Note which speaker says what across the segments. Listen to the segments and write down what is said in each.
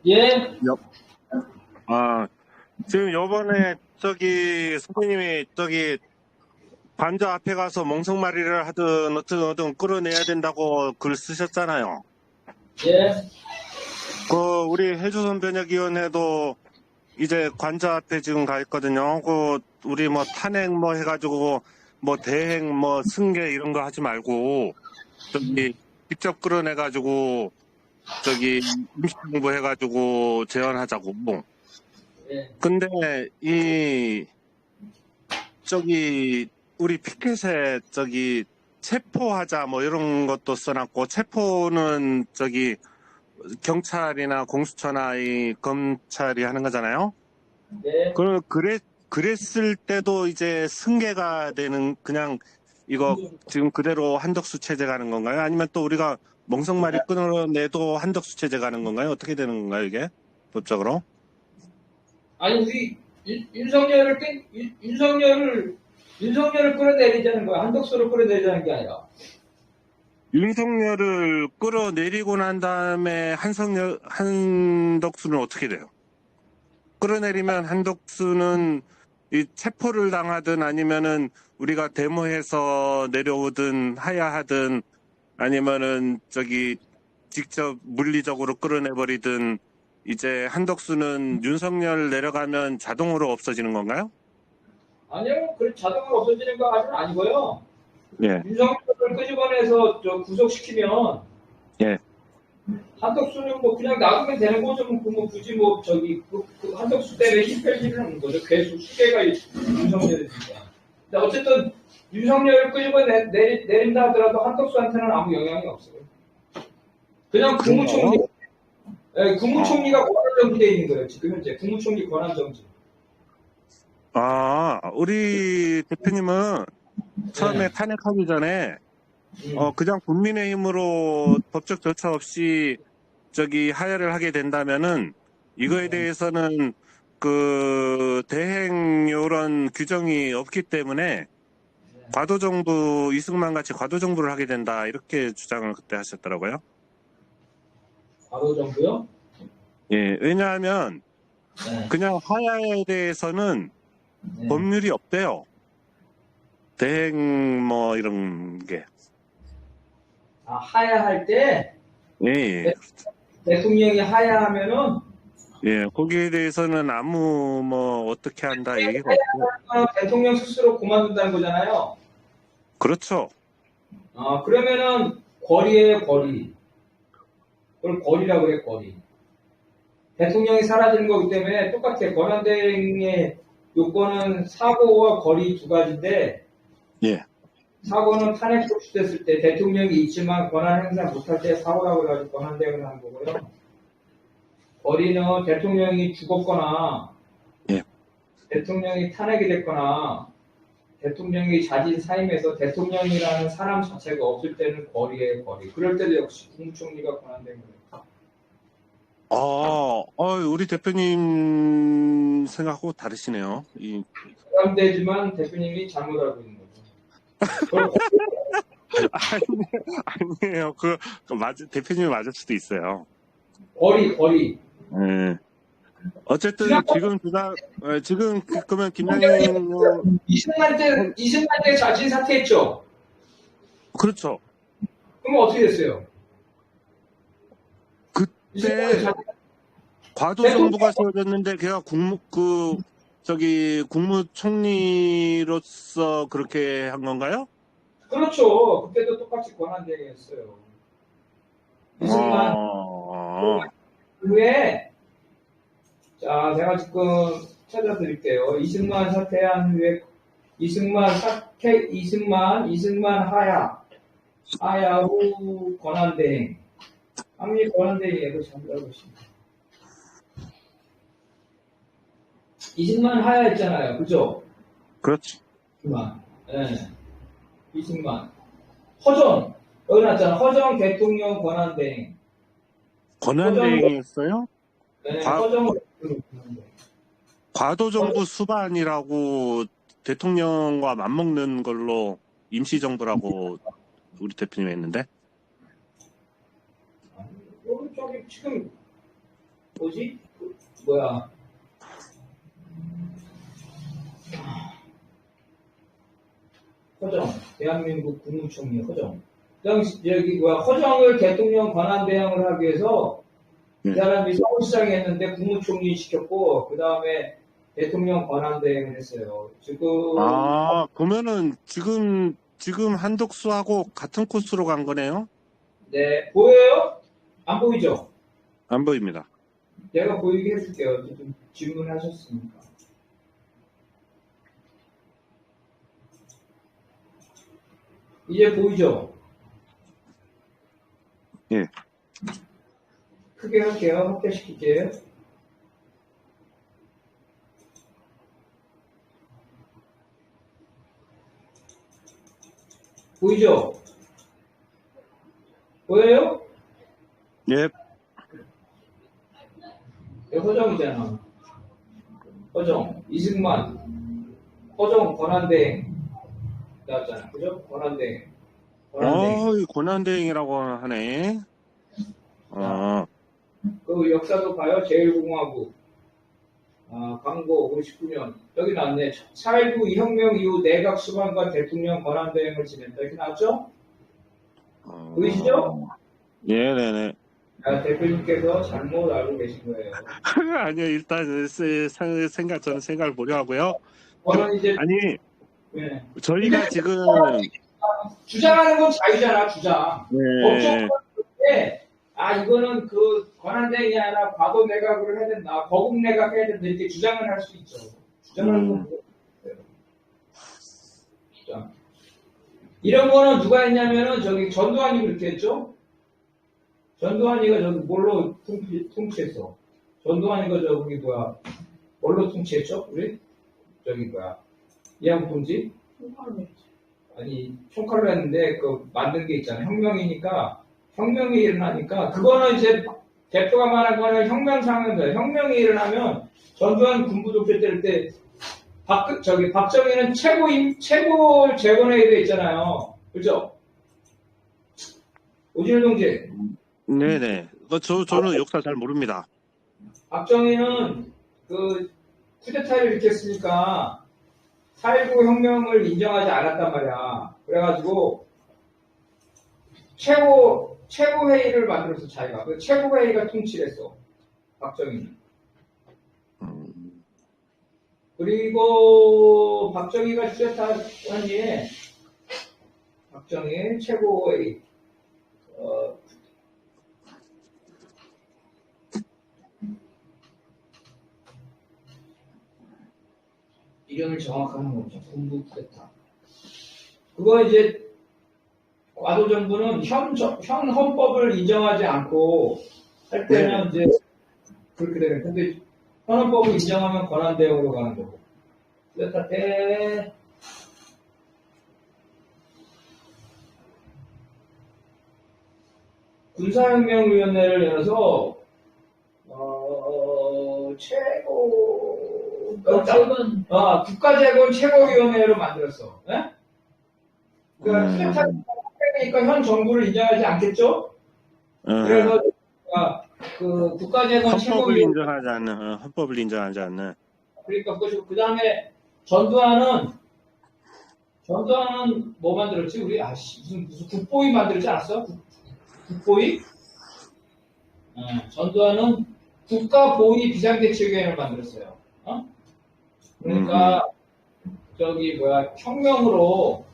Speaker 1: 예?
Speaker 2: 여- 아, 지금 요번에 선생님이 관저 앞에 가서 멍석말이를 하든 어떤 끌어내야 된다고 글 쓰셨잖아요.
Speaker 1: 예?
Speaker 2: 우리 해조선 변혁위원회도 이제 관저 앞에 지금 가 있거든요. 우리 뭐 탄핵 뭐 해가지고 뭐 대행 뭐 승계 이런 거 하지 말고 직접 끌어내가지고 임시정부 해가지고 재현하자고.
Speaker 1: 예.
Speaker 2: 근데 우리 피켓에 체포하자 뭐 이런 것도 써놨고, 체포는 경찰이나 공수처나 이 검찰이 하는 거잖아요.
Speaker 1: 예.
Speaker 2: 그랬을 때도 이제 승계가 되는, 그냥 이거 지금 그대로 한덕수 체제 가는 건가요? 아니면 또 우리가 멍석말이 끊어내도 한덕수 체제 가는 건가요? 어떻게 되는 건가요, 이게? 법적으로?
Speaker 1: 아니, 우리, 윤석열을 끌어내리자는 거야. 한덕수를 끌어내리자는 게 아니라.
Speaker 2: 윤석열을 끌어내리고 난 다음에 한덕수는 어떻게 돼요? 끌어내리면 한덕수는 이 체포를 당하든 아니면은 우리가 데모해서 내려오든 하야하든 아니면은 직접 물리적으로 끌어내버리든 이제 한덕수는 윤석열 내려가면 자동으로 없어지는 건가요?
Speaker 1: 아니요, 그 자동으로 없어지는 거 아니고요.
Speaker 2: 예.
Speaker 1: 윤석열을 끄집어내서 구속시키면,
Speaker 2: 예.
Speaker 1: 한덕수는 뭐 그냥 놔두면 되는 거죠. 뭐 굳이 한덕수 때문에 힘 뺄지는 않는 거죠. 계속 수계가 윤석열이니까. 근데 어쨌든 윤석열을 끄집어내린다 하더라도 한덕수한테는 아무 영향이 없어요. 그냥 국무총리가 권한 정지되어 있는 거예요. 지금 현재 국무총리 권한 정지.
Speaker 2: 우리 대표님은 처음에 탄핵하기 전에 그냥 국민의힘으로 법적 절차 없이 하야를 하게 된다면은 이거에 대해서는 대행 요런 규정이 없기 때문에 과도정부, 이승만 같이 과도정부를 하게 된다, 이렇게 주장을 그때 하셨더라고요.
Speaker 1: 과도정부요?
Speaker 2: 예, 왜냐하면 그냥 하야에 대해서는 법률이 없대요. 대행 뭐 이런 게.
Speaker 1: 하야할 때?
Speaker 2: 예.
Speaker 1: 대통령이 하야하면은?
Speaker 2: 예, 거기에 대해서는 아무 어떻게 한다 얘기가 없고.
Speaker 1: 대통령 스스로 그만둔다는 거잖아요.
Speaker 2: 그렇죠.
Speaker 1: 그러면은 거리예요, 거리. 그걸 거리라고 그래, 거리. 대통령이 사라지는 거기 때문에 똑같아요. 권한대행의 요건은 사고와 거리 두 가지인데,
Speaker 2: 예.
Speaker 1: 사고는 탄핵 촉수됐을 때 대통령이 있지만 권한 행사 못할 때 사고라고 해가지고 권한대행을 하는 거고요. 거리는 대통령이 죽었거나,
Speaker 2: 예.
Speaker 1: 대통령이 탄핵이 됐거나, 대통령이 자진 사임해서 대통령이라는 사람 자체가 없을 때는 거리예요, 거리. 그럴 때도 역시 국무총리가 권한대행을 해요.
Speaker 2: 우리 대표님 생각하고 다르시네요.
Speaker 1: 부담되지만 대표님이 잘못 알고 있는 거죠.
Speaker 2: 아니에요. 대표님이 맞을 수도 있어요.
Speaker 1: 거리.
Speaker 2: 예. 어쨌든 지금 그러면 김양희
Speaker 1: 이승만 때 자진 사퇴했죠?
Speaker 2: 그렇죠.
Speaker 1: 그럼 어떻게 됐어요?
Speaker 2: 그때 과도정부가 세워졌는데 걔가 국무총리로서 그렇게 한 건가요?
Speaker 1: 그렇죠. 그때도 똑같이 권한대행했어요. 이승만 후에 제가 지금 찾아드릴게요. 이승만 사퇴한 후에 이승만 하야 후 권한대행. 항리 권한대행에도 참여하고 있습니다. 이승만 하야했잖아요. 그죠?
Speaker 2: 그렇지.
Speaker 1: 이승만. 허정. 여기 났잖아. 허정 대통령 권한대행.
Speaker 2: 권한대행이었어요?
Speaker 1: 네, 허정
Speaker 2: 과도정부 수반이라고 대통령과 맞먹는 걸로 임시정부라고 우리 대표님이 했는데?
Speaker 1: 지금 뭐지? 뭐야? 허정, 대한민국 국무총리 허정. 여기 뭐야? 허정을 대통령 권한 대행을 하기 위해서 이
Speaker 2: 네.
Speaker 1: 사람이 서울시장에 했는데 국무총리 시켰고 그 다음에 대통령 권한 대행을 했어요. 지금
Speaker 2: 아, 그러면은 지금 한덕수하고 같은 코스로 간 거네요?
Speaker 1: 네 보여요? 안 보이죠?
Speaker 2: 안 보입니다.
Speaker 1: 내가 보이게 해줄게요. 좀 질문하셨으니까. 이제 보이죠?
Speaker 2: 예.
Speaker 1: 크게 할게요. 확대시킬게요. 보이죠? 보여요?
Speaker 2: 예.
Speaker 1: 여기 허정이잖아. 허정, 이승만, 허정 권한대행 나왔잖아. 그죠? 권한대행. 권한대행.
Speaker 2: 권한대행이라고 하네.
Speaker 1: 그 역사도 봐요. 제1공화국. 광고 59년. 여기 나왔네. 4.19 혁명 이후 내각 수반과 대통령 권한대행을 지냈다. 이렇게 나왔죠? 보이시죠?
Speaker 2: 예, 네네.
Speaker 1: 대표님께서 잘못 알고 계신 거예요.
Speaker 2: 아니요, 일단 저는 생각을 보려 하고요.
Speaker 1: 저는 이제
Speaker 2: 아니,
Speaker 1: 네.
Speaker 2: 저희가 지금
Speaker 1: 주장하는 건 자유잖아, 주장.
Speaker 2: 네,
Speaker 1: 법조인데 이거는 그 권한대행이 아니라 과도 내각으로 해야 된다, 거국 내각 해야 된다 이렇게 주장을 할 수 있죠. 주장하는 건 뭐예요? 주장. 이런 거는 누가 했냐면은 저기 전두환이 그렇게 했죠. 전두환이가 저기 뭘로 통치했어? 전두환이가 저기 뭐야? 뭘로 통치했죠? 우리 저기 뭐야? 이양 동지? 아니 총칼로 했는데 그 만든 게 있잖아. 혁명이니까 혁명이 일어나니까 그거는 이제 대표가 말한 거는 혁명 상황입니다. 혁명이 일어나면 전두환 군부독재 때릴 때 박정희는 최고 재건회의도 있잖아요. 그죠? 오진일 동지.
Speaker 2: 네네. 저는 역사 잘 모릅니다.
Speaker 1: 박정희는 그 쿠데타를 일으켰으니까 4.19 혁명을 인정하지 않았단 말이야. 그래가지고 최고회의를 만들어서 자기가 그 최고회의가 통치를 했어. 박정희는. 그리고 박정희가 쿠데타 한 뒤에 박정희 최고회의 이름을 정확하는 거죠. 군부 쿠데타. 그거 이제 과도 정부는 현 헌법을 인정하지 않고 할 때는 이제 그렇게 되는. 근데 현 헌법을 인정하면 권한 대응으로 가는 거고. 쿠데타 때 군사혁명위원회를 열어서 국가재건 최고위원회를 만들었어. 네? 그러니까 쿠데타니까 현 정부를 인정하지 않겠죠? 그래서 그 국가재건
Speaker 2: 헌법을
Speaker 1: 최고위원회
Speaker 2: 헌법을 인정하지 않는.
Speaker 1: 그러니까 그 다음에 전두환은 뭐 만들었지? 우리 무슨 국보위 만들지 않았어? 국보위? 전두환은 국가보위 비상대책위원회를 만들었어요. 그러니까 저기 뭐야 혁명이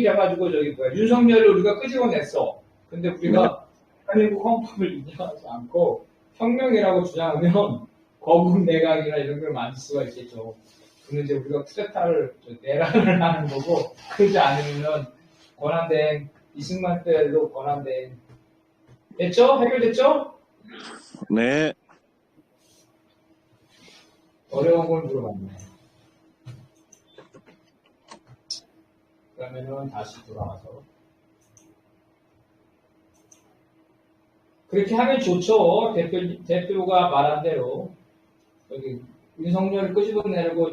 Speaker 1: 돼가지고 저기 뭐야 윤석열을 우리가 끄집어냈어. 근데 우리가 대한민국 헌법을 인정하지 않고 혁명이라고 주장하면 거국 내각이나 이런 걸 만들 수가 있겠죠. 그런데 이제 우리가 쿠데타를 내란을 하는 거고 그러지 않으면 권한대행 이승만 때도 권한대행 됐죠? 해결됐죠?
Speaker 2: 네.
Speaker 1: 어려운 걸 물어봤네. 그러면은 다시 돌아와서 그렇게 하면 좋죠. 대표가 말한 대로 여기 윤석열을 끄집어내고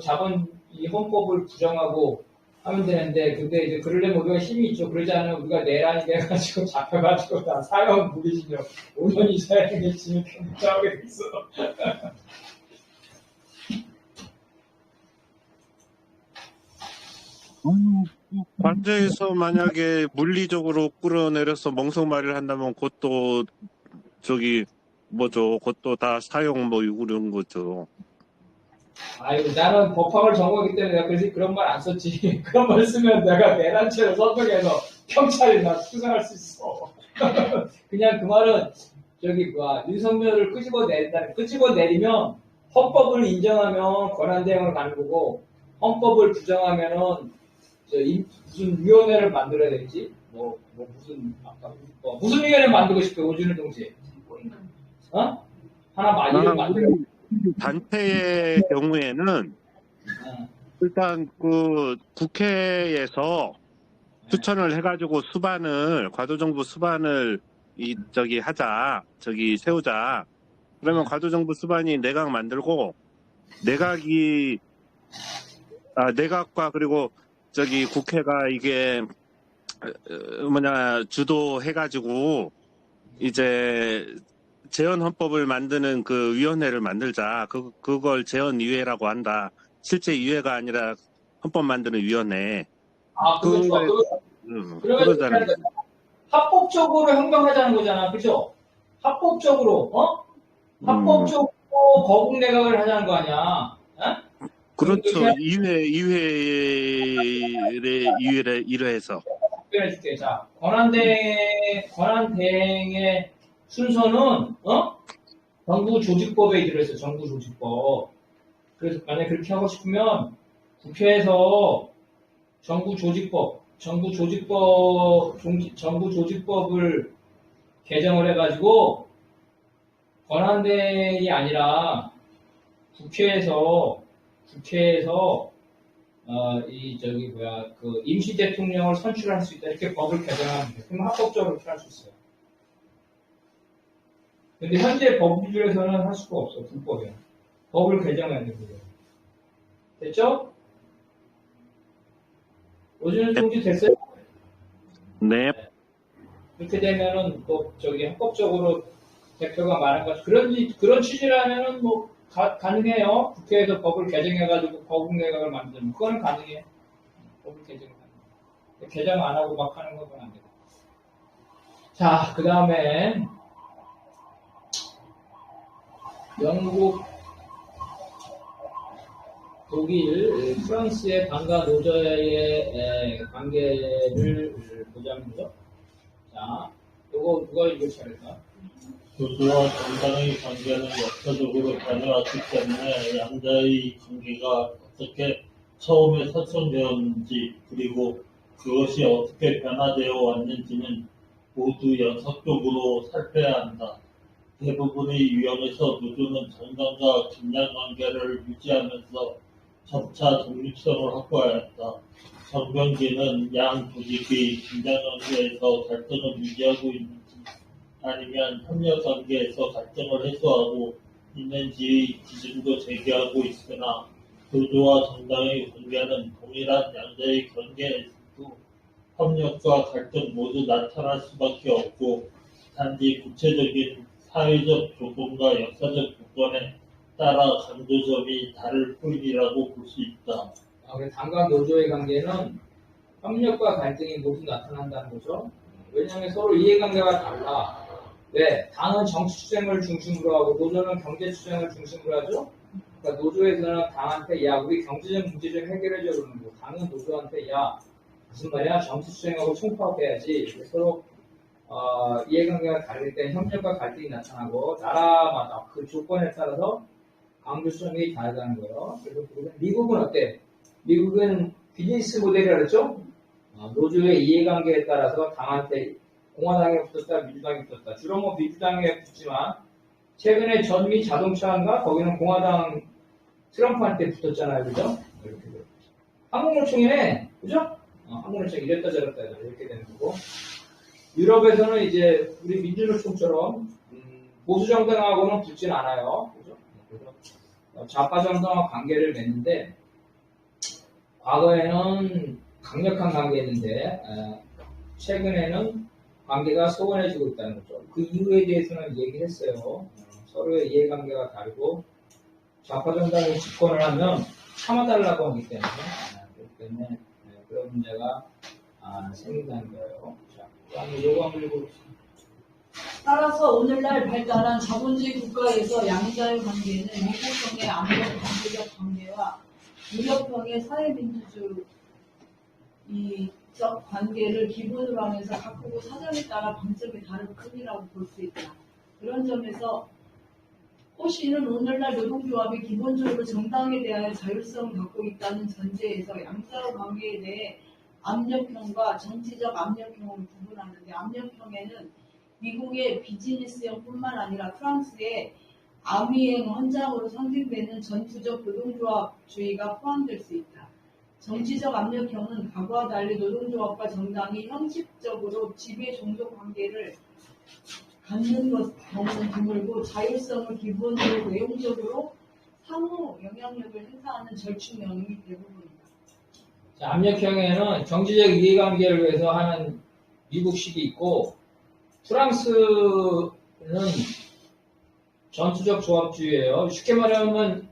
Speaker 1: 이 헌법을 부정하고 하면 되는데, 근데 이제 그러려면 우리가 힘이 있죠. 그러지 않으면 우리가 내란이 돼가지고 잡혀가지고 다 사형 무기징역 5년 이상의 징역 경찰하게 됐어.
Speaker 2: 관제에서 만약에 물리적으로 끌어내려서 멍석말이를 한다면 그것도 저기 뭐죠? 그것도 다 사형 뭐 이런 거죠.
Speaker 1: 아이고, 나는 법학을 전공하기 때문에 내가 그래서 그런 말 안 썼지. 그런 말 쓰면 내가 내란죄로 선동해서 경찰이나 수사할 수 있어. 그냥 그 말은 저기 윤석열을 끄집어내리면 헌법을 인정하면 권한대행을 가는 거고 헌법을 부정하면은 무슨 위원회를 만들어야 되지? 무슨 위원회 만들고 싶어 오준일 동지? 어? 하나 이름 만들어.
Speaker 2: 단체의 경우에는 일단 그 국회에서 추천을 해가지고 과도정부 수반을 세우자. 그러면 과도정부 수반이 내각 만들고 내각과 그리고 국회가 이게 주도해가지고 이제 재헌헌법을 만드는 그 위원회를 만들자. 그걸 재헌위회라고 한다. 실제 위회가 아니라 헌법 만드는 위원회.
Speaker 1: 그거 좋아.
Speaker 2: 그러자는
Speaker 1: 그러면 합법적으로 행정하자는 거잖아. 그죠? 합법적으로, 합법적으로 거국 내각을 하자는 거 아니야.
Speaker 2: 그렇죠. 이회를 이래해서.
Speaker 1: 답변해줄게. 자, 권한대행의 순서는, 정부 조직법에 들어있어. 정부 조직법. 그래서 만약에 그렇게 하고 싶으면 국회에서 정부 조직법을 개정을 해가지고 권한대행이 아니라 국회에서 임시 대통령을 선출할 수 있다 이렇게 법을 개정하면 돼. 그럼 합법적으로 그렇게 할 수 있어요. 근데 현재 법률에서는 할 수가 없어. 불법이야. 법을 개정해야 돼. 됐죠? 오준일 동지 됐어요?
Speaker 2: 네.
Speaker 1: 이렇게 되면은 합법적으로 대표가 말한 것 그런 취지라면은 가능해요. 국회에서 법을 개정해가지고 거국 내각을 만드는 그거는 가능해요. 법을 개정 가능. 개정 안 하고 막 하는 건 안 돼요. 자, 그 다음에 영국, 독일, 프랑스의 당과 노조의 관계를 보자면요. 자, 이거 누가 읽을 차례일까?
Speaker 3: 노조와 정당의 관계는 역사적으로 변해왔기 때문에 양자의 관계가 어떻게 처음에 설정되었는지 그리고 그것이 어떻게 변화되어 왔는지는 모두 연속적으로 살펴야 한다. 대부분의 유형에서 노조는 정당과 긴장관계를 유지하면서 점차 독립성을 확보하였다. 정병기는 양 조직의 긴장관계에서 갈등을 유지하고 있는지 아니면 협력관계에서 갈등을 해소하고 있는지의 기준도 제기하고 있으나 노조와 정당의 관계는 동일한 양자의 관계에서도 협력과 갈등 모두 나타날 수밖에 없고 단지 구체적인 사회적 조건과 역사적 조건에 따라 강조점이 다를 뿐이라고 볼 수 있다.
Speaker 1: 당과 노조의 관계는 협력과 갈등이 모두 나타난다는 거죠. 왜냐하면 서로 이해관계가 달라. 왜? 당은 정치 추쟁을 중심으로 하고 노조는 경제 추쟁을 중심으로 하죠. 그러니까 노조에서는 당한테 우리 경제적 문제 좀 해결해줘 그러는 거. 당은 노조한테 무슨 말이야? 정치 추쟁하고 총파업해야지. 서로 이해관계가 다를 때 협력과 갈등이 나타나고 나라마다 그 조건에 따라서 강조성이 다르다는 거예요. 그래서 미국은 어때? 미국은 비즈니스 모델이라 그랬죠? 노조의 이해관계에 따라서 당한테 공화당에 붙었다, 민주당에 붙었다. 주로 민주당에 붙지만 최근에 전미 자동차인가 거기는 공화당 트럼프한테 붙었잖아요, 그죠? 한국노총이네, 그죠? 한국노총 이랬다 저랬다 이렇게 되는 거고. 유럽에서는 이제 우리 민주노총처럼 보수 정당하고는 붙진 않아요, 그죠? 그래서 좌파 정당과 관계를 맺는데 과거에는 강력한 관계였는데 최근에는 관계가 소원해지고 있다는 거죠. 그 이유에 대해서는 얘기를 했어요. 서로의 이해관계가 다르고 좌파 정당이 집권을 하면 참아달라고 하기 때문에 그렇기 때문에 그런 문제가 생긴다는 거예요. 자, 그다음에 요거 한번 읽어봅시다.
Speaker 4: 따라서 오늘날 발달한 자본주의 국가에서 양자의 관계는 미국형의 암력 관계적 관계와 유럽형의 사회민주주의적 관계를 기본으로 하면서 각국의 사정에 따라 방점이 다를 뿐이라고 볼 수 있다. 그런 점에서 호시는 오늘날 노동조합이 기본적으로 정당에 대하여 자율성을 갖고 있다는 전제에서 양자의 관계에 대해 압력형과 정치적 압력형을 구분하는데, 압력형에는 미국의 비즈니스형뿐만 아니라 프랑스의 아미행 헌장으로 상징되는 전투적 노동조합주의가 포함될 수 있다. 정치적 압력형은 과거와 달리 노동조합과 정당이 형식적으로 지배 종족 관계를 갖는 경우는 드물고 자율성을 기본으로 내용적으로 상호 영향력을 행사하는 절충형이 대부분이다.
Speaker 1: 자, 압력형에는 정치적 이해관계를 위해서 하는 미국식이 있고, 프랑스는 전투적 조합주의예요. 쉽게 말하면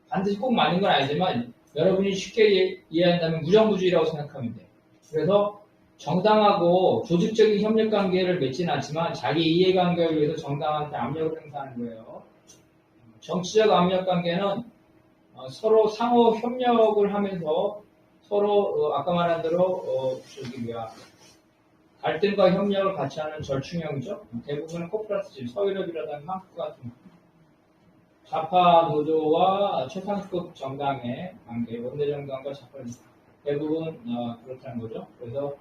Speaker 1: 반드시 꼭 맞는 건 아니지만 여러분이 쉽게 이해한다면 무정부주의라고 생각하면 돼요. 그래서 정당하고 조직적인 협력관계를 맺지는 않지만 자기 이해관계를 위해서 정당한테 압력을 행사하는 거예요. 정치적 압력관계는 서로 상호 협력을 하면서 서로 아까 말한 대로 갈등과 협력을 같이 하는 절충형이죠. 대부분은 코퍼레티즘, 서유럽이라든가 한국 같은 좌파 노조와 최상급 정당의 관계, 원내정당과 좌파 대부분 그렇다는 거죠. 그래서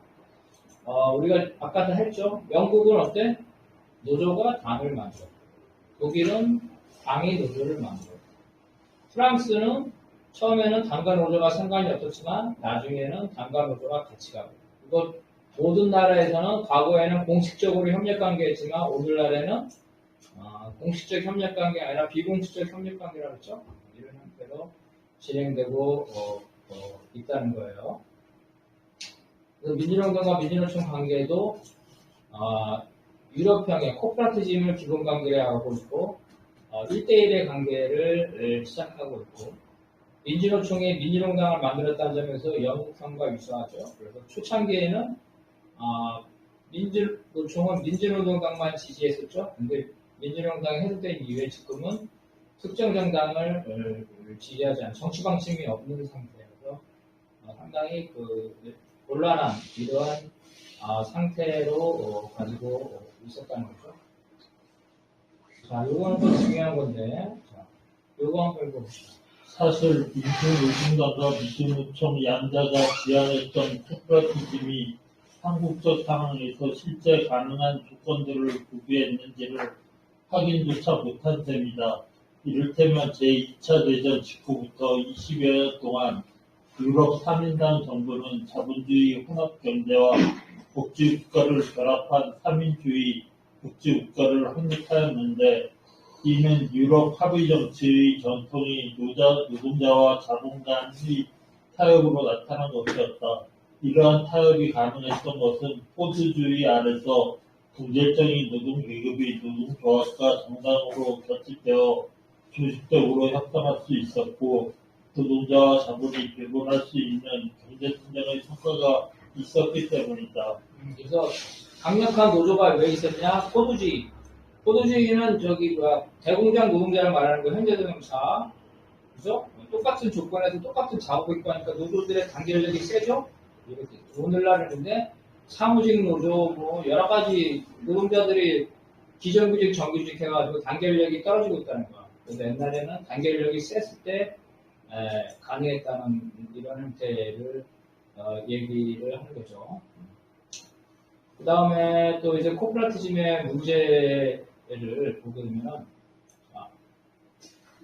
Speaker 1: 우리가 아까 다 했죠. 영국은 어때? 노조가 당을 만들어. 독일은 당이 노조를 만들어. 프랑스는 처음에는 당과 노조가 상관이 없었지만 나중에는 당과 노조가 같이 가고. 이거 모든 나라에서는 과거에는 공식적으로 협력관계였지만 오늘날에는 공식적 협력관계가 아니라 비공식적 협력관계라고 했죠. 이런 형태로 진행되고 있다는 거예요. 그래서 민주노동과 민주노총 관계도 유럽형의 코퍼레티즘을 기본 관계로 하고 있고 1대1의 관계를 시작하고 있고 민주노총이 민주노동당을 만들었다는 점에서 영국형과 유사하죠. 그래서 초창기에는 민주노총은 민주노동당만 지지했었죠. 근데 민주노동당이 해소된 이후에 지금은 특정 정당을 지지하지 않은 정치 방침이 없는 상태여서 상당히 곤란한 이러한 상태로 가지고 있었다는 거죠. 자, 요거는 좀 중요한 건데, 자, 요거 한번 읽어봅시다.
Speaker 3: 사실 민주노동당과 민주노총 양자가 지향했던 코퍼레티즘이 한국적 상황에서 실제 가능한 조건들을 구비했는지를 확인조차 못한 셈이다. 이를테면 제2차 대전 직후부터 20여 년 동안 유럽 3인당 정부는 자본주의 혼합경제와 복지국가를 결합한 3인주의 복지국가를 확립하였는데, 이는 유럽 합의정치의 전통이 노동자와 자본 간의 타협으로 나타난 것이었다. 이러한 타협이 가능했던 것은 포드주의 아래서 경제적인 노동계급이 노동조합과 정당으로 결집되어 조직적으로 협상할 수 있었고, 노동자와 자본이 배분할 수 있는 경제투쟁의 성과가 있었기 때문이다.
Speaker 1: 그래서 강력한 노조가 왜 있었냐? 포드주의. 포드주의는 대공장 노동자를 말하는 거 현대자동차. 그죠? 똑같은 조건에서 똑같은 작업을 입고 하니까 노조들의 단결력이 세죠? 오늘날은 근데 사무직 노조 여러 가지 노동자들이 비정규직 정규직 해가지고 단결력이 떨어지고 있다는 거야. 그래서 옛날에는 단결력이 셌을 때 가능했다는 이런 형태를 얘기를 하는 거죠. 그 다음에 또 이제 코퍼레티즘의 문제를 보게 되면은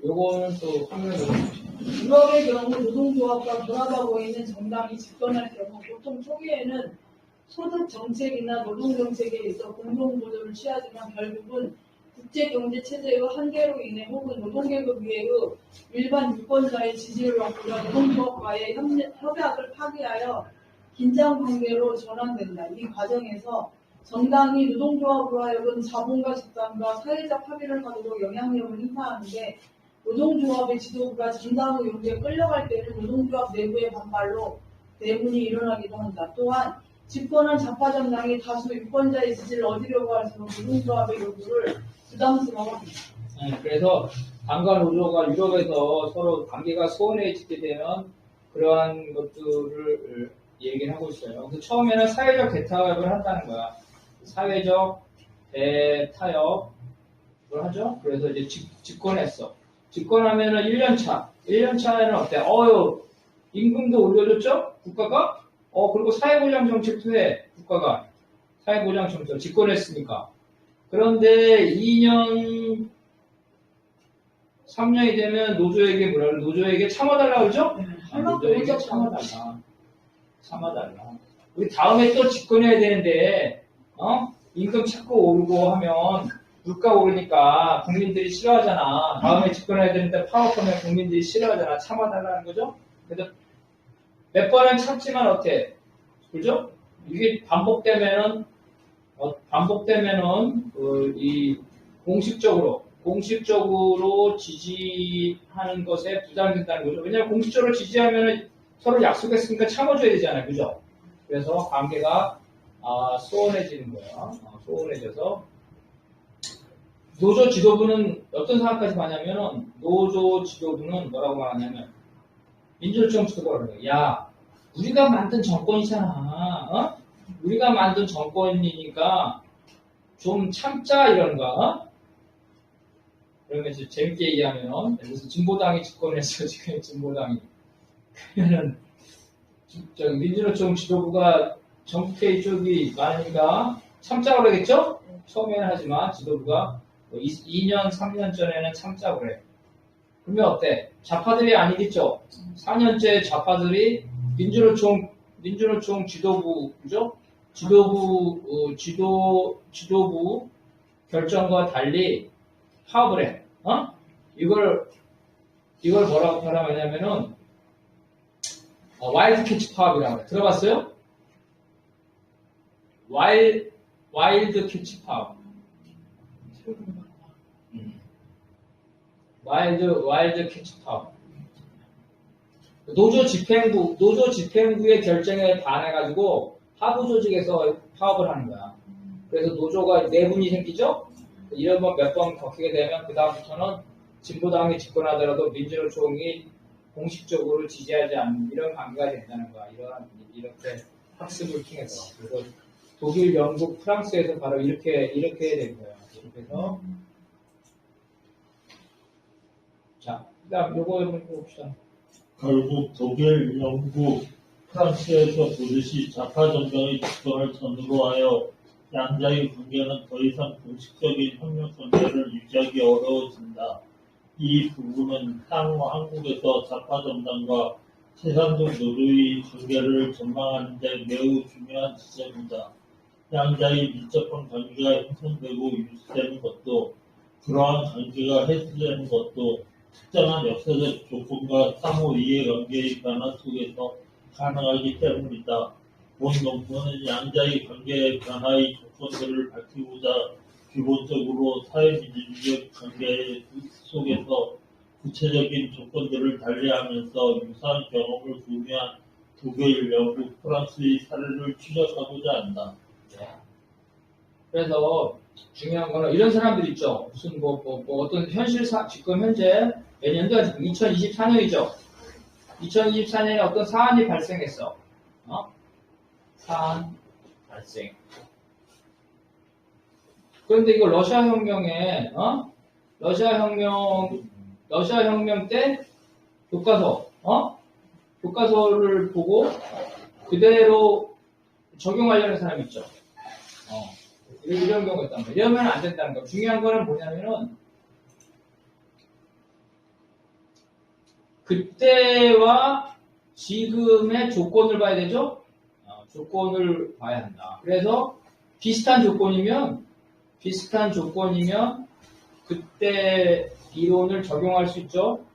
Speaker 1: 요거는 또 화면을 보시면
Speaker 4: 유럽의 경우 노동조합과 결합하고 있는 정당이 집권할 경우 보통 초기에는 소득 정책이나 노동 정책에 있어 공동 보조를 취하지만 결국은 국제경제 체제의 한계로 인해 혹은 노동계급 위의 일반 유권자의 지지를 얻고자 노동조합과의 협약을 파기하여 긴장 관계로 전환된다. 이 과정에서 정당이 노동조합으로 하여금 자본과 집단과 사회적 합의를 하도록 영향력을 행사하는데 노동조합의 지도부가 정당의 요구에 끌려갈 때는 노동조합 내부의 반발로 내분이 일어나기도 한다. 또한 집권한 좌파 정당이 다수 유권자의 지지를 얻으려고 할수록 노동조합의 요구를 부담스러워한다.
Speaker 1: 그래서 당과 노조가 유럽에서 서로 관계가 소원해지게 되면 그러한 것들을 얘기를 하고 있어요. 그래서 처음에는 사회적 대타협을 한다는 거야. 사회적 대타협을 하죠. 그래서 이제 집권했어. 집권하면은 1년차. 1년차에는 어때? 임금도 올려줬죠? 국가가? 그리고 사회보장 정책도 해. 국가가. 사회보장 정책. 집권했으니까. 그런데 2년, 3년이 되면 노조에게 뭐라 그래? 노조에게 참아달라 그러죠? 노조에게 참아달라. 참아달라. 우리 다음에 또 집권해야 되는데, 임금 자꾸 오르고 하면 물가 오르니까 국민들이 싫어하잖아. 다음에 집권해야 되는데 파업하면 국민들이 싫어하잖아. 참아달라는 거죠? 그래서 몇 번은 참지만 어때? 그죠? 이게 반복되면은 이 공식적으로 지지하는 것에 부담된다는 거죠. 왜냐하면 공식적으로 지지하면은 서로 약속했으니까 참아줘야 되잖아요. 그죠? 그래서 관계가 소원해지는 거예요. 소원해져서 노조 지도부는 어떤 상황까지 가냐면은 노조 지도부는 뭐라고 말하냐면 민주노총 지도부가 그래요. 야, 우리가 만든 정권이잖아. 우리가 만든 정권이니까 좀 참자 이런 거. 그러면 이제 재밌게 얘기하면 무슨 진보당이 집권했어 지금 진보당이. 그러면은 민주노총 지도부가 정부회의 쪽이 많으니까 참자고 그러겠죠? 처음에는 하지만 지도부가 2년, 3년 전에는 참자고 그래. 그러면 어때? 좌파들이 아니겠죠? 4년째 좌파들이 민주노총 지도부, 그죠? 지도부 결정과 달리 파업을 해. 이걸 뭐라고 말하냐면은 와일드 캐치 파업이라고 해. 들어봤어요? 와일드 캐치 파업. 와일드 캐치 파업. 노조 집행부의 결정에 반해가지고 하부 조직에서 파업을 하는 거야. 그래서 노조가 내분이 생기죠? 이런 번 몇 번 겪게 되면 그다음부터는 진보당이 집권하더라도 민주노총이 공식적으로 지지하지 않는 이런 관계가 된다는 거야. 이렇게 학습을 통해서. 그래서 독일, 영국, 프랑스에서 바로 이렇게 된 거야. 이렇게 해서 자, 그다음 요거 한번 봅시다.
Speaker 3: 결국 독일, 영국, 프랑스에서 보듯이 좌파 정당의 집권을 전후로 하여 양자의 관계는 더 이상 공식적인 협력 관계를 유지하기 어려워진다. 이 부분은 향후 한국에서 좌파 정당과 세상적 노조의 관계를 전망하는 데 매우 중요한 지점이다. 양자의 밀접한 관계가 형성되고 유지되는 것도 그러한 관계가 해소되는 것도 특정한 역사적 조건과 상호 이해관계의 변화 속에서 가능하기 때문이다. 본 논문은 양자의 관계의 변화의 조건들을 밝히고자 기본적으로 사회민주주의 관계 속에서 구체적인 조건들을 달리하면서 유사한 경험을 공유한 독일, 영국, 프랑스의 사례를 추적하고자 한다.
Speaker 1: 그래서 중요한 거는 이런 사람들 있죠. 무슨 어떤 지금 현재 몇 년도야? 지금 2024년이죠. 2024년에 어떤 사안이 발생했어. 사안 발생. 그런데 이거 러시아 혁명에 러시아 혁명 때 교과서를 보고 그대로 적용하려는 사람이 있죠. 이런 경우가 있단 말이에요. 이러면 안 된다는 거예요. 중요한 거는 뭐냐면은 그때와 지금의 조건을 봐야 되죠? 조건을 봐야 한다. 그래서 비슷한 조건이면 그때 이론을 적용할 수 있죠?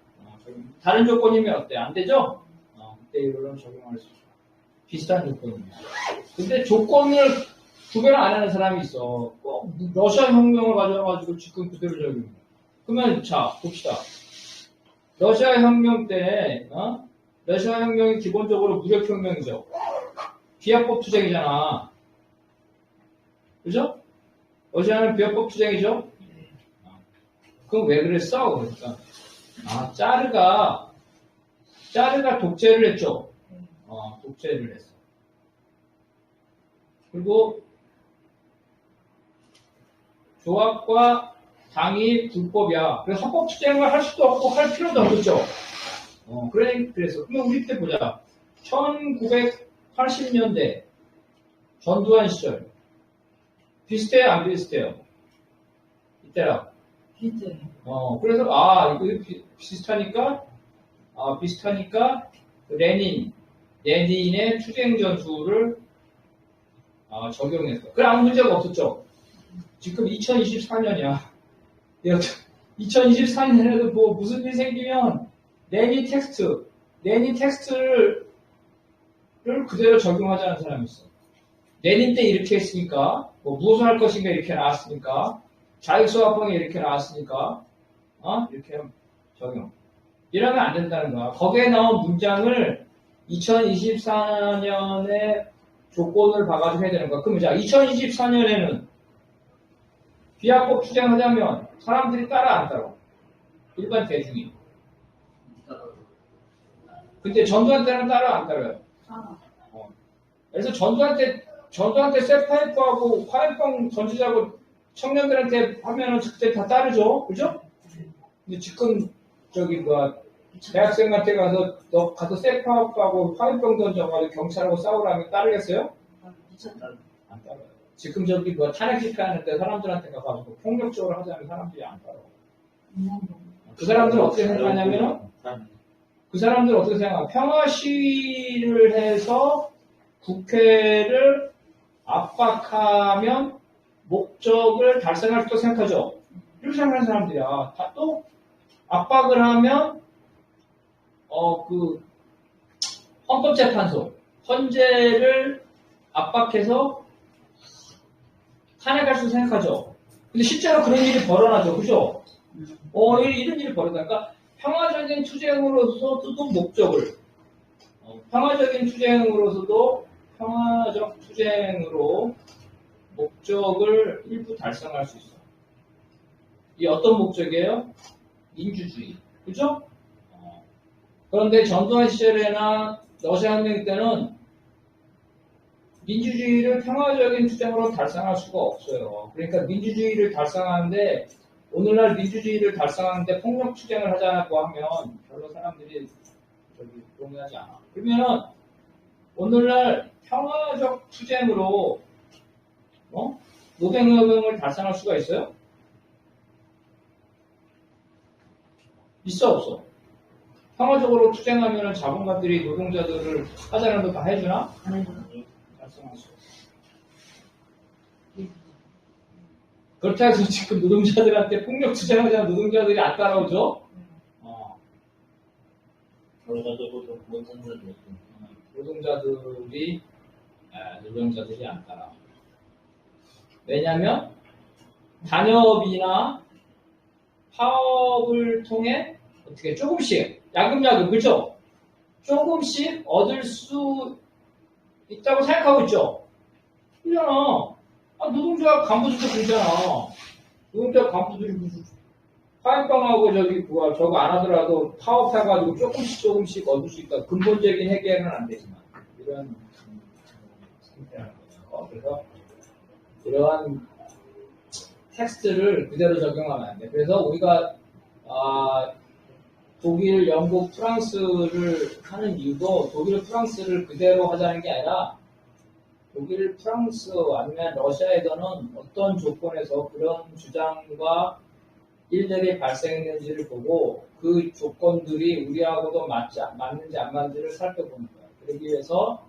Speaker 1: 다른 조건이면 어때? 안 되죠? 그때 이론을 적용할 수 있죠. 비슷한 조건입니다. 근데 조건을 구별 안 하는 사람이 있어. 러시아 혁명을 가져와가지고 지금 그대로 적용해. 그러면 자 봅시다. 러시아 혁명 때 러시아 혁명이 기본적으로 무력혁명이죠. 비합법 투쟁이잖아. 그죠? 러시아는 비합법 투쟁이죠? 그럼 왜 그랬어? 그러니까 짜르가 독재를 했죠. 독재를 했어. 그리고 조합과 당이 불법이야. 그래서 합법 투쟁을 할 수도 없고 할 필요도 없었죠. 그래서 그러면 우리 때 보자. 1980년대 전두환 시절 비슷해요, 안 비슷해요? 이때랑.
Speaker 4: 비슷해요.
Speaker 1: 그래서 이거 비슷하니까 레닌의 투쟁 전술을 적용했어. 그래 아무 문제가 없었죠. 지금 2024년이야. 2024년에도 뭐 무슨 일이 생기면 레닌 텍스트를 그대로 적용하자는 사람이 있어. 레닌 때 이렇게 했으니까 뭐 무엇을 할 것인가 이렇게 나왔으니까 자유수화법이 이렇게 나왔으니까 이렇게 적용. 이러면 안 된다는 거야. 거기에 나온 문장을 2024년에 조건을 봐가지고 해야 되는 거야. 그럼 자 2024년에는 비합법 투쟁하자면 사람들이 따라 안 따라? 일반 대중이. 근데 전두환 때는 따라 안 따라요? 그래서 전두환 때 쇠파이프하고 화염병 던지자고 청년들한테 하면은 그때 다 따르죠? 그죠? 근데 지금 대학생한테 가서 쇠파이프하고 화염병 던져가지고 경찰하고 싸우라면 따르겠어요? 안 따라요. 지금 탄핵 집회하는데 사람들한테 가가지고 폭력적으로 하자면 사람들이 안 따라요. 그 사람들은 어떻게 생각하냐면은 평화 시위를 해서 국회를 압박하면 목적을 달성할 수도 생각하죠. 이렇게 생각하는 사람들이야. 또 압박을 하면 헌법재판소 헌재를 압박해서 탄핵할 수 생각하죠. 근데 실제로 그런 일이 벌어나죠. 그죠? 이런 일이 벌어나니까 평화적인 투쟁으로서도 목적을 평화적 투쟁으로 목적을 일부 달성할 수 있어. 이 어떤 목적이에요? 민주주의. 그죠? 그런데 전두환 시절이나 러시아 혁명 때는 민주주의를 평화적인 투쟁으로 달성할 수가 없어요. 그러니까 민주주의를 달성하는데 오늘날 민주주의를 달성하는데 폭력 투쟁을 하자고 하면 별로 사람들이 동의하지 않아. 그러면은 오늘날 평화적 투쟁으로 노동혁명을 달성할 수가 있어요? 있어 없어? 평화적으로 투쟁하면 자본가들이 노동자들을 하자는 거 다 해주나? 달성할 수 없어. 그렇다 해서 지금 노동자들한테 폭력 투쟁하자는 노동자들이 안 따라오죠? 노동자들이 안 따라. 왜냐면 단협이나 파업을 통해 어떻게 조금씩 야금야금 그죠? 조금씩 얻을 수 있다고 생각하고 있죠. 그러잖아. 노동자 간부들도 그러잖아. 노동자 간부들이 무슨 화염병하고 저거 안 하더라도 파업해가지고 조금씩 얻을 수 있다. 근본적인 해결은 안 되지만 이런 상태라는 거죠. 그래서 이러한 텍스트를 그대로 적용하면 안 돼. 그래서 우리가 독일, 영국, 프랑스를 하는 이유도 독일, 프랑스를 그대로 하자는 게 아니라 독일, 프랑스 아니면 러시아에서는 어떤 조건에서 그런 주장과 일들이 발생했는지를 보고 그 조건들이 우리하고도 맞는지 안 맞는지를 살펴보는 거예요. 그러기 위해서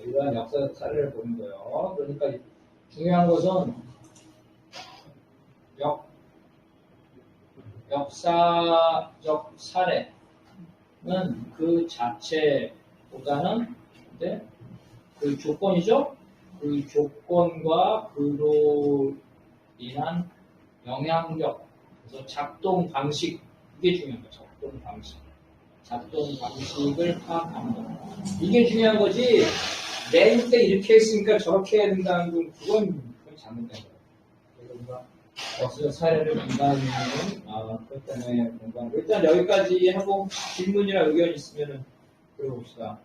Speaker 1: 이러한 역사적 사례를 보는 거예요. 그러니까 중요한 것은 역사적 사례는 그 자체보다는 그 조건이죠? 그 조건과 그로 인한 영향력, 그래서 작동 방식, 이게 중요한 거죠. 작동 방식. 작동 방식을 파악하는 거. 이게 중요한 거지, 내일 때 이렇게 했으니까 저렇게 해야 된다는 건, 그건 잘못된 거예요. 그래서 우리가 역사적 사례를 공부하는, 그것 때문에 공부하는. 일단 여기까지 하고 질문이나 의견 있으면은 들어봅시다.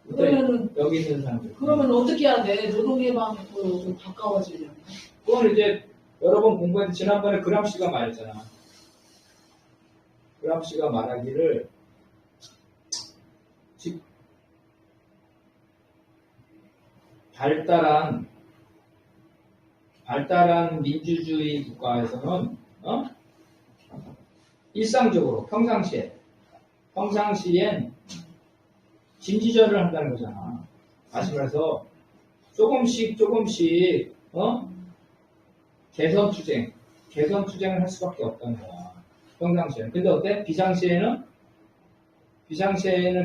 Speaker 4: 그러면은
Speaker 1: 여기 있는 사람들.
Speaker 4: 그러면 어떻게 해야 돼? 노동예방으로 좀 가까워지려면.
Speaker 1: 그건 이제 여러 번 공부했는데 지난번에 그람씨가 말했잖아. 그람씨가 말하기를 즉 발달한 민주주의 국가에서는 일상적으로 평상시엔 진지전을 한다는 거잖아. 다시 말해서 조금씩 개선 투쟁을 할 수밖에 없다는 거야. 평상시에는. 근데 어때? 비상시에는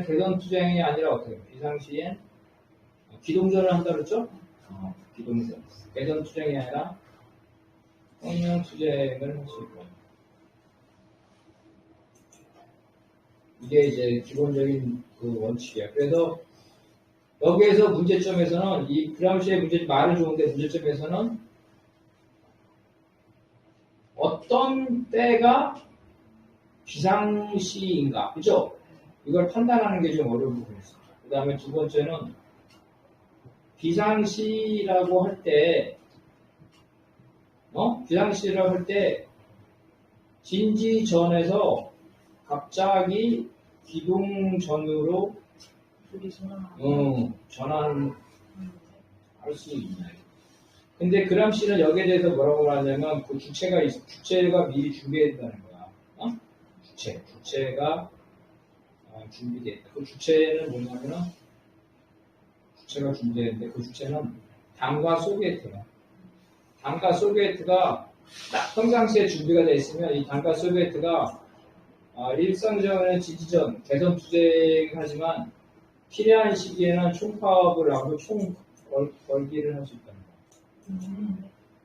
Speaker 1: 개선 투쟁이 아니라 어떻게? 비상시엔 기동전을 한다 그랬죠? 기동전. 개선 투쟁이 아니라 혁명 투쟁을 할 수 있고. 이게 이제 기본적인 그 원칙이야. 그래서 여기에서 문제점에서는 이 그람시의 말은 좋은데 문제점에서는 어떤 때가 비상시인가, 그죠? 이걸 판단하는 게 좀 어려운 부분이 있습니다. 그 다음에 두 번째는 비상시라고 할 때, 비상시라고 할 때 진지전에서 갑자기 기동전으로 전환할 수 있나요? 근데 그람씨는 여기에 대해서 뭐라고 하냐면 그 주체가 미리 준비해야 된다는 거야. 주체가 준비돼 있다. 그 주체는 뭐냐면은 주체가 준비되는데 그 주체는 당과 소비에트야. 당과 소비에트가 딱 평상시에 준비가 돼 있으면 이 당과 소비에트가 일상적인 지지전, 개선 투쟁하지만 필요한 시기에는 총파업을 하고 총걸기를 할 수 있다는 거야.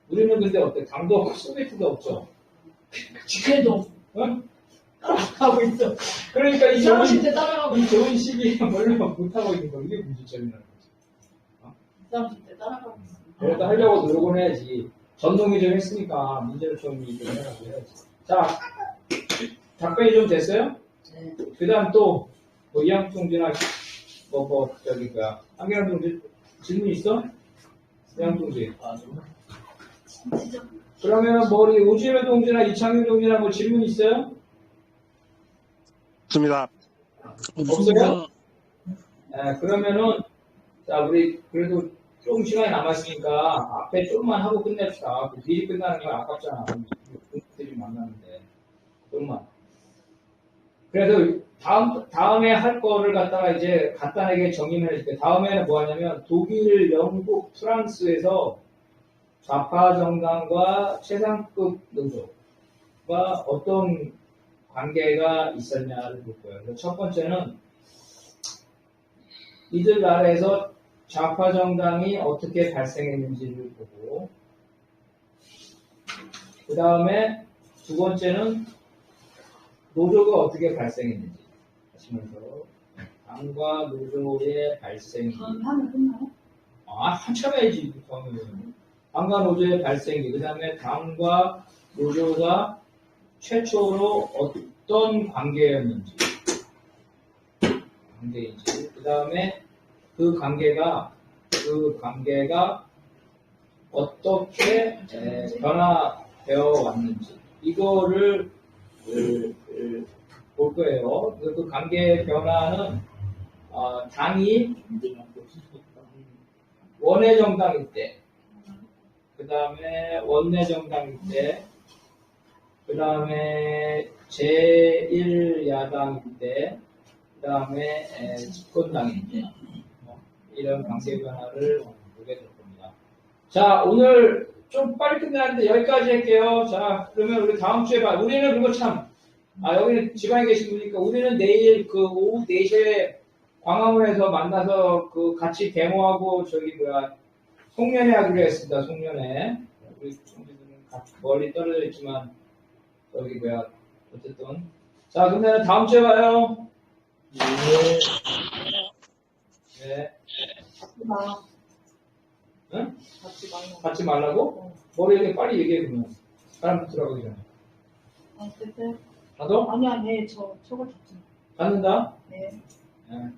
Speaker 1: 우리는 근데 어때? 당도 없고 소비에트도 없죠.
Speaker 4: 주체도
Speaker 1: 하고 있어. 그러니까 이
Speaker 4: 비상시 때 따라가고 있어.
Speaker 1: 좋은 시기에 뭘로 못하고 있는 거. 이게 문제점이라는 거지.
Speaker 4: 비상시 때 따라가고 있어.
Speaker 1: 그래도 하려고 노력은 해야지. 전동이 좀 했으니까 문제를 좀 해라고 해야지. 자, 답변이 좀 됐어요?
Speaker 4: 네.
Speaker 1: 그 다음 또, 이항통지나, 한계랑 동지, 질문 있어? 이항통지. 그러면 우리 오지현 동지나 이창규 동지나 뭐 질문 있어요?
Speaker 2: 없습니다.
Speaker 1: 없어요? 네, 그러면은, 자, 우리 그래도 조금 시간이 남았으니까 앞에 조금만 하고 끝냅시다. 미리 끝나는 건 아깝잖아. 분들이 만나는데. 조금만. 그래서 다음에 할 거를 갖다가 이제 간단하게 정의를 해줄게. 다음에는 뭐 하냐면 독일, 영국, 프랑스에서 좌파 정당과 최상급 노조가 어떤 관계가 있었냐를 볼 거예요. 그래서 첫 번째는 이들 나라에서 좌파 정당이 어떻게 발생했는지를 보고, 그 다음에 두 번째는 노조가 어떻게 발생했는지 하시면서 당과 노조의 발생이
Speaker 4: 하면 끝나요?
Speaker 1: 한참 해야지. 당과 노조의 발생이, 그 다음에 당과 노조가 최초로 어떤 관계였는지, 그 다음에 그 관계가 어떻게 변화되어 왔는지, 이거를 볼 거예요. 그 관계의 변화는 당이 원외 정당일 때, 그 다음에 원내 정당일 때, 그 다음에 제1야당일 때, 그 다음에 집권당일 때, 이런 관계 변화를 보게 될 겁니다. 자, 오늘 좀 빨리 끝나는데 여기까지 할게요. 자, 그러면 우리 다음 주에 봐. 우리는 그거 참, 여기는 지방에 계신 분이니까 우리는 내일 그 오후 4시에 광화문에서 만나서 그 같이 데모하고 저기 뭐야 송년회 하기로 했습니다. 송년회. 우리 총리들은 멀리 떨어져 있지만 저기 뭐야 어쨌든 자 그러면 다음 주에 봐요.
Speaker 3: 예.
Speaker 1: 네.
Speaker 4: 하지 마.
Speaker 1: 응?
Speaker 4: 하지 말라고.
Speaker 1: 받지 말라고? 머리 이렇게 빨리 얘기해 그러면 사람 들어가기 전에.
Speaker 4: 어쨌든
Speaker 1: 나도
Speaker 4: 아니야, 네, 저걸 잡지 마.
Speaker 1: 받는다.
Speaker 4: 네.
Speaker 1: 네.